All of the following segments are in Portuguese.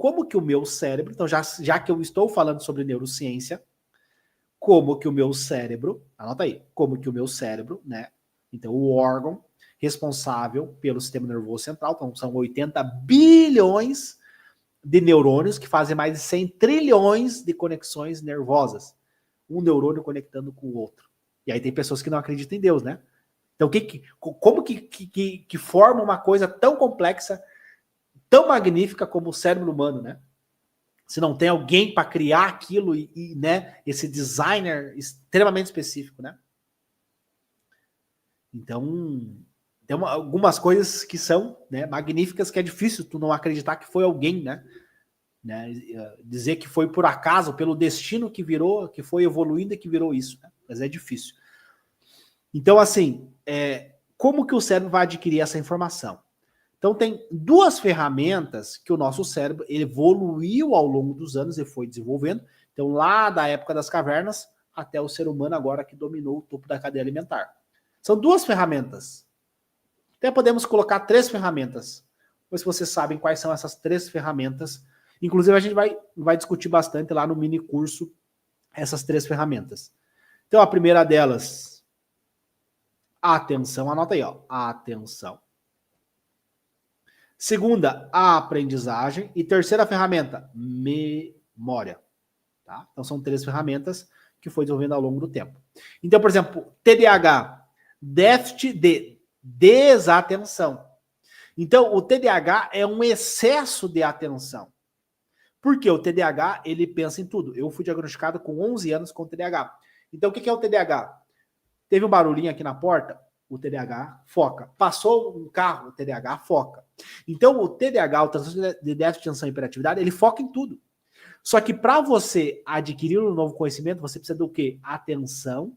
como que o meu cérebro, então já que eu estou falando sobre neurociência, como que o meu cérebro, anota aí, como que o meu cérebro, né? Então, o órgão responsável pelo sistema nervoso central, então são 80 bilhões de neurônios que fazem mais de 100 trilhões de conexões nervosas. Um neurônio conectando com o outro. E aí tem pessoas que não acreditam em Deus, né? Então, como que forma uma coisa tão complexa, tão magnífica como o cérebro humano, né? Se não tem alguém para criar aquilo né, esse designer extremamente específico, né? Então, tem algumas coisas que são, né, magníficas, que é difícil tu não acreditar que foi alguém, né? Dizer que foi por acaso, pelo destino que virou, que foi evoluindo e que virou isso, né? Mas é difícil. Então, assim, como que o cérebro vai adquirir essa informação? Então, tem duas ferramentas que o nosso cérebro evoluiu ao longo dos anos e foi desenvolvendo. Então, lá da época das cavernas até o ser humano agora que dominou o topo da cadeia alimentar. São duas ferramentas. Até podemos colocar 3 ferramentas. Pois vocês sabem quais são essas 3 ferramentas. Inclusive, a gente vai discutir bastante lá no mini curso essas 3 ferramentas. Então, a primeira delas, a atenção. Anota aí, ó, a atenção. Segunda, a aprendizagem. E terceira ferramenta, memória. Tá? Então, são 3 ferramentas que foi desenvolvendo ao longo do tempo. Então, por exemplo, TDAH, déficit de desatenção. Então, o TDAH é um excesso de atenção. Porque o TDAH, ele pensa em tudo. Eu fui diagnosticado com 11 anos com TDAH. Então, o que é o TDAH? Teve um barulhinho aqui na porta, o TDAH foca. Passou um carro, o TDAH foca. Então, o TDAH, o transtorno de déficit de atenção e hiperatividade, ele foca em tudo. Só que para você adquirir um novo conhecimento, você precisa do quê? Atenção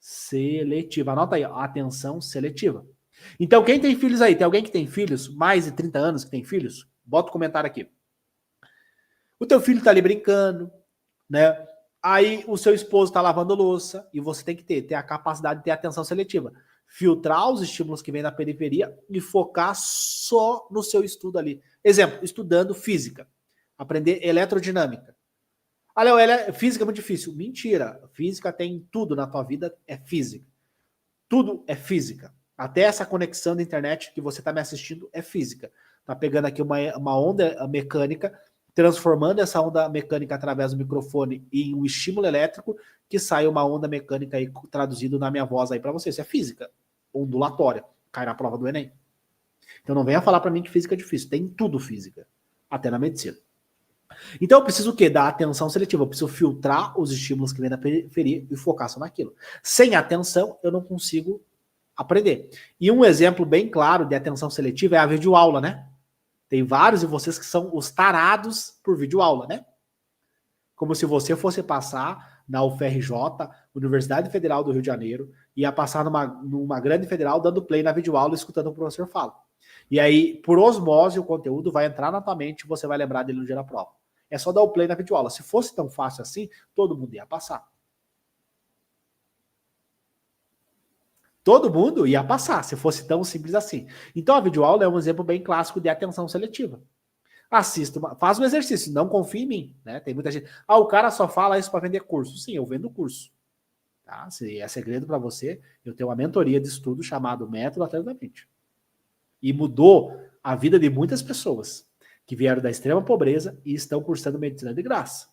seletiva. Anota aí, atenção seletiva. Então, quem tem filhos aí? Tem alguém que tem filhos? Mais de 30 anos que tem filhos? Bota um comentário aqui. O teu filho tá ali brincando, né? Aí o seu esposo tá lavando louça e você tem que ter a capacidade de ter atenção seletiva. Filtrar os estímulos que vêm da periferia e focar só no seu estudo ali. Exemplo, estudando física. Aprender eletrodinâmica. Ah, Léo, física é muito difícil. Mentira. Física tem tudo na tua vida, é física. Tudo é física. Até essa conexão da internet que você está me assistindo é física. Tá pegando aqui uma onda mecânica, transformando essa onda mecânica através do microfone em um estímulo elétrico, que sai uma onda mecânica aí traduzido na minha voz aí para você. Isso é física ondulatória. Cai na prova do Enem. Então não venha falar para mim que física é difícil. Tem tudo física. Até na medicina. Então eu preciso o quê? Da atenção seletiva. Eu preciso filtrar os estímulos que vêm da periferia e focar só naquilo. Sem atenção, eu não consigo aprender. E um exemplo bem claro de atenção seletiva é a videoaula, né? Tem vários de vocês que são os tarados por videoaula, né? Como se você fosse passar na UFRJ, Universidade Federal do Rio de Janeiro, ia passar numa grande federal dando play na videoaula, escutando o professor falar. E aí, por osmose, o conteúdo vai entrar na tua mente e você vai lembrar dele no dia da prova. É só dar o play na videoaula. Se fosse tão fácil assim, todo mundo ia passar. Todo mundo ia passar, se fosse tão simples assim. Então, a videoaula é um exemplo bem clássico de atenção seletiva. Assista, faz um exercício, não confie em mim, né? Tem muita gente. Ah, o cara só fala isso para vender curso. Sim, eu vendo curso. Tá? Se é segredo para você, eu tenho uma mentoria de estudo chamado Método Atleta da Mente. E mudou a vida de muitas pessoas que vieram da extrema pobreza e estão cursando medicina de graça.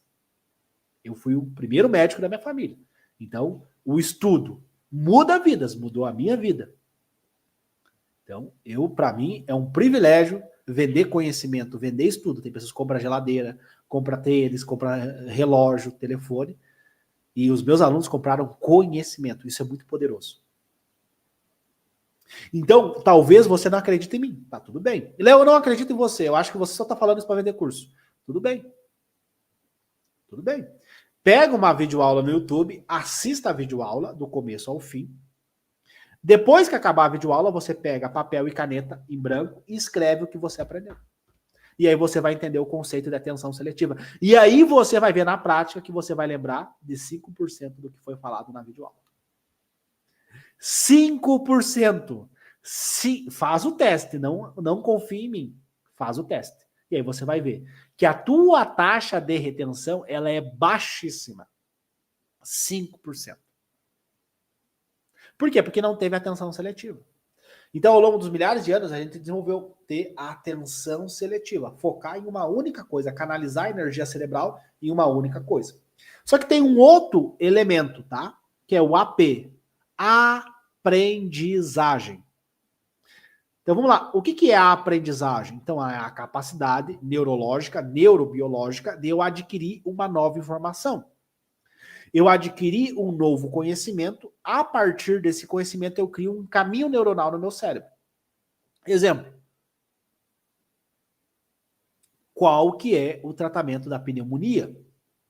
Eu fui o primeiro médico da minha família. Então, o estudo muda vidas, mudou a minha vida. Então, para mim, é um privilégio vender conhecimento, vender estudo. Tem pessoas que compram geladeira, compram tênis, compram relógio, telefone. E os meus alunos compraram conhecimento. Isso é muito poderoso. Então, talvez você não acredite em mim. Tá tudo bem. Léo, eu não acredito em você. Eu acho que você só tá falando isso para vender curso. Tudo bem. Tudo bem. Pega uma videoaula no YouTube, assista a videoaula do começo ao fim. Depois que acabar a videoaula, você pega papel e caneta em branco e escreve o que você aprendeu. E aí você vai entender o conceito de atenção seletiva. E aí você vai ver na prática que você vai lembrar de 5% do que foi falado na videoaula. 5%. Faz o teste, não confie em mim. Faz o teste. E aí você vai ver que a tua taxa de retenção ela é baixíssima. 5%. Por quê? Porque não teve atenção seletiva. Então, ao longo dos milhares de anos, a gente desenvolveu ter a atenção seletiva, focar em uma única coisa, canalizar a energia cerebral em uma única coisa. Só que tem um outro elemento, tá? Que é o AP, aprendizagem. Então vamos lá, o que é a aprendizagem? Então é a capacidade neurológica, neurobiológica de eu adquirir uma nova informação. Eu adquiri um novo conhecimento, a partir desse conhecimento eu crio um caminho neuronal no meu cérebro. Exemplo. Qual que é o tratamento da pneumonia?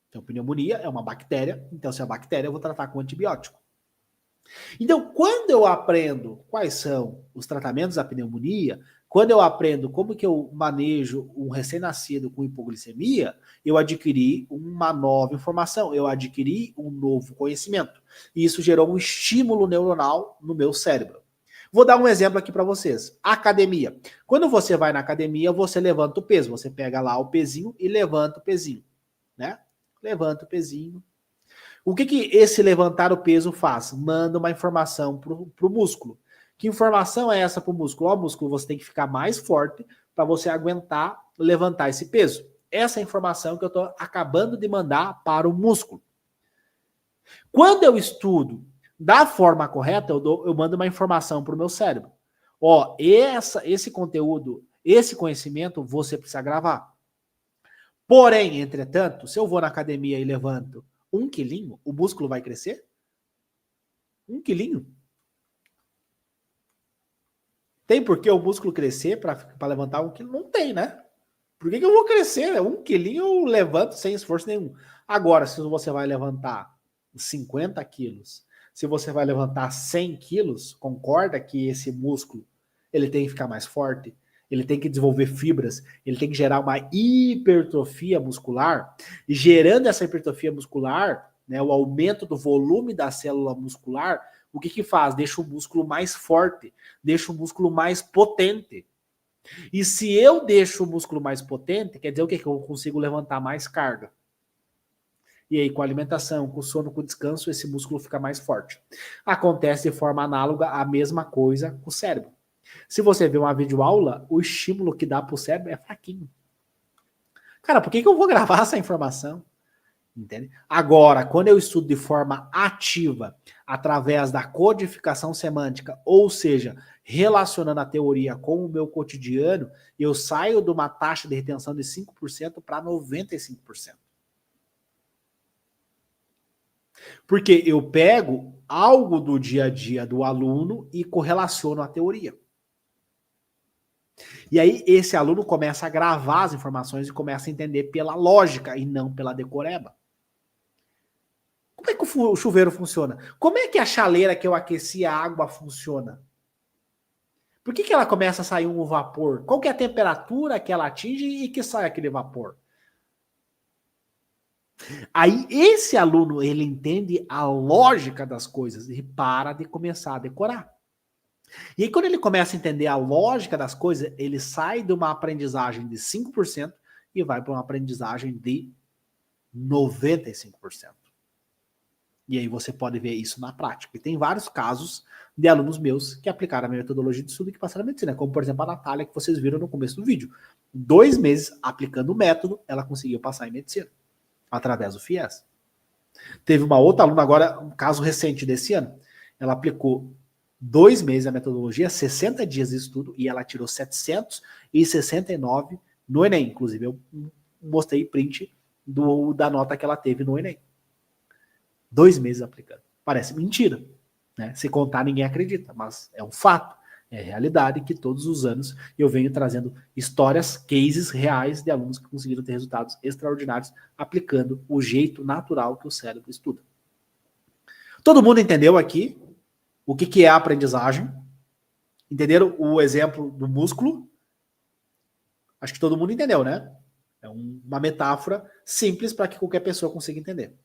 Então, pneumonia é uma bactéria, então se é bactéria eu vou tratar com antibiótico. Então, quando eu aprendo quais são os tratamentos da pneumonia, quando eu aprendo como que eu manejo um recém-nascido com hipoglicemia, eu adquiri uma nova informação, eu adquiri um novo conhecimento. E isso gerou um estímulo neuronal no meu cérebro. Vou dar um exemplo aqui para vocês. Academia. Quando você vai na academia, você levanta o peso. Você pega lá o pezinho e levanta o pezinho, né? Levanta o pezinho. O que esse levantar o peso faz? Manda uma informação pro músculo. Que informação é essa pro músculo? Ó, músculo, você tem que ficar mais forte para você aguentar levantar esse peso. Essa é a informação que eu estou acabando de mandar para o músculo. Quando eu estudo da forma correta, eu mando uma informação para o meu cérebro. Ó, esse conteúdo, esse conhecimento, você precisa gravar. Porém, entretanto, se eu vou na academia e levanto 1 quilinho, o músculo vai crescer? 1 quilinho? Tem por que o músculo crescer para levantar 1 quilo? Não tem, né? Por que eu vou crescer? 1 quilinho eu levanto sem esforço nenhum. Agora, se você vai levantar 50 quilos, se você vai levantar 100 quilos, concorda que esse músculo ele tem que ficar mais forte? Ele tem que desenvolver fibras, ele tem que gerar uma hipertrofia muscular, e gerando essa hipertrofia muscular, né, o aumento do volume da célula muscular, o que faz? Deixa o músculo mais forte, deixa o músculo mais potente. E se eu deixo o músculo mais potente, quer dizer o quê? Que eu consigo levantar mais carga. E aí, com a alimentação, com o sono, com o descanso, esse músculo fica mais forte. Acontece de forma análoga a mesma coisa com o cérebro. Se você vê uma videoaula, o estímulo que dá para o cérebro é fraquinho. Cara, por que eu vou gravar essa informação? Entende? Agora, quando eu estudo de forma ativa, através da codificação semântica, ou seja, relacionando a teoria com o meu cotidiano, eu saio de uma taxa de retenção de 5% para 95%. Porque eu pego algo do dia a dia do aluno e correlaciono a teoria. E aí esse aluno começa a gravar as informações e começa a entender pela lógica e não pela decoreba. Como é que o chuveiro funciona? Como é que a chaleira que eu aqueci a água funciona? Por que ela começa a sair um vapor? Qual que é a temperatura que ela atinge e que sai aquele vapor? Aí esse aluno, ele entende a lógica das coisas e para de começar a decorar. E aí quando ele começa a entender a lógica das coisas, ele sai de uma aprendizagem de 5% e vai para uma aprendizagem de 95%. E aí você pode ver isso na prática. E tem vários casos de alunos meus que aplicaram a minha metodologia de estudo e que passaram a medicina, como por exemplo a Natália, que vocês viram no começo do vídeo. 2 meses aplicando o método, ela conseguiu passar em medicina, através do FIES. Teve uma outra aluna agora, um caso recente desse ano, ela aplicou 2 meses a metodologia, 60 dias de estudo, e ela tirou 769 no Enem. Inclusive, eu mostrei print da nota que ela teve no Enem. 2 meses aplicando. Parece mentira, né? Se contar, ninguém acredita, mas é um fato. É realidade que todos os anos eu venho trazendo histórias, cases reais de alunos que conseguiram ter resultados extraordinários aplicando o jeito natural que o cérebro estuda. Todo mundo entendeu aqui o que é a aprendizagem? Entenderam o exemplo do músculo? Acho que todo mundo entendeu, né? É uma metáfora simples para que qualquer pessoa consiga entender.